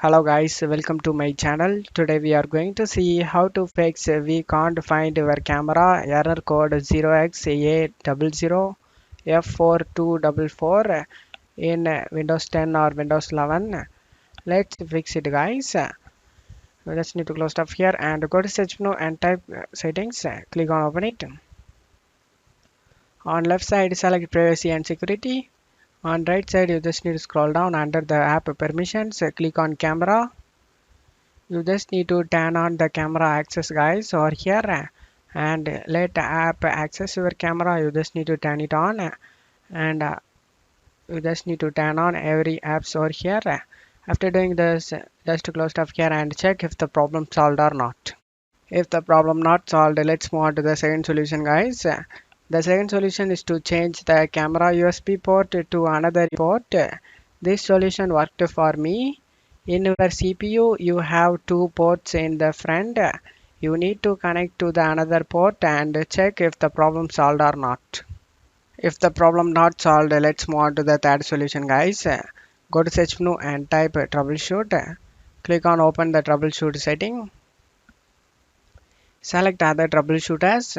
Hello guys, welcome to my channel. Today we are going to see how to fix we can't find your camera error code 0xA00F4244 in Windows 10 or Windows 11. Let's fix it guys. We just need to close stuff here and go to search menu and type settings. Click on open it. On left side select privacy and security. On right side you just need to scroll down under the app permissions. Click on camera. You just need to turn on the camera access guys over here and let the app access your camera. You just need to turn it on and you just need to turn on every apps over here. After doing this, just close stuff here and check if the problem solved or not. If the problem not solved, let's move on to the second solution guys. The second solution is to change the camera USB port to another port. This solution worked for me. In your CPU, you have two ports in the front. You need to connect to the another port and check if the problem solved or not. If the problem not solved, let's move on to the third solution guys. Go to search menu and type troubleshoot. Click on open the troubleshoot setting. Select other troubleshoot as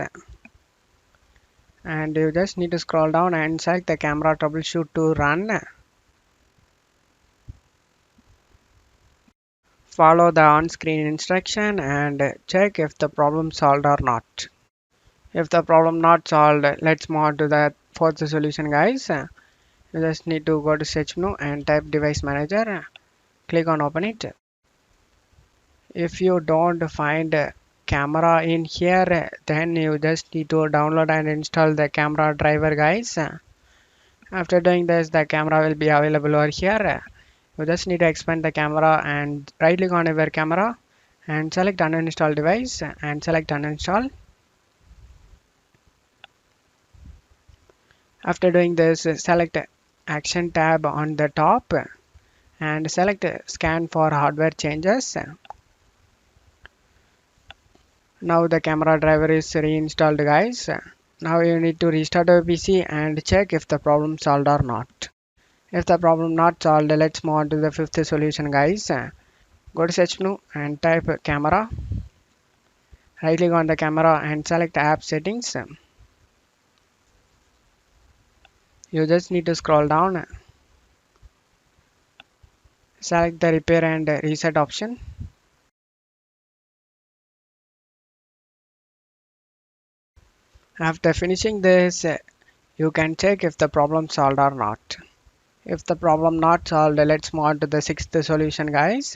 and you just need to scroll down and select the camera troubleshoot to run. Follow the on-screen instruction and check if the problem solved or not. If the problem not solved, let's move on to the fourth solution guys. You just need to go to search menu and type device manager. Click on open it. If you don't find camera in here, then you just need to download and install the camera driver guys. After doing this, the camera will be available over here. You just need to expand the camera and right click on your camera and select uninstall device and select uninstall. After doing this, select action tab on the top and select scan for hardware changes. Now the camera driver is reinstalled guys. Now you need to restart your PC and check if the problem solved or not. If the problem not solved, let's move on to the fifth solution guys. Go to search menu and type camera. Right click on the camera and select app settings. You just need to scroll down. Select the repair and reset option. After finishing this, you can check if the problem solved or not. If the problem not solved, let's move on to the sixth solution guys.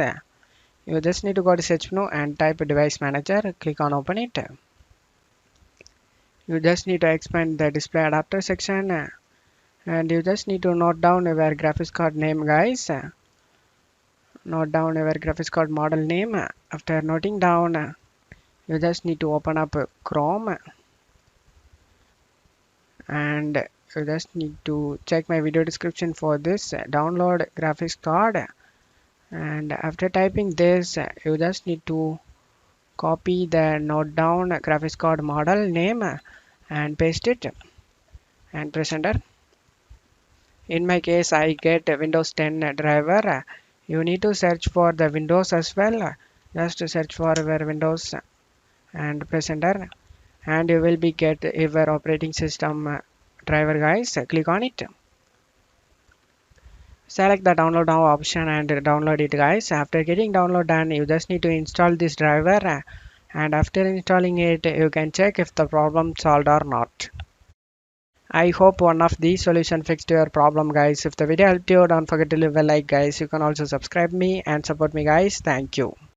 You just need to go to search menu and type device manager. Click on open it. You just need to expand the display adapter section and you just need to note down your graphics card name guys. Note down your graphics card model name. After noting down, you just need to open up Chrome and you just need to check my video description for this download graphics card. And after typing this, you just need to copy the note down graphics card model name and paste it and press enter. In my case, I get Windows 10 driver. You need to search for the Windows as well. Just search for your Windows and press enter and you will be get your operating system driver guys. Click on it. Select the download now option and download it guys. After getting download done, you just need to install this driver and after installing it, you can check if the problem solved or not. I hope one of these solutions fixed your problem guys. If the video helped you, don't forget to leave a like guys. You can also subscribe me and support me guys. Thank you.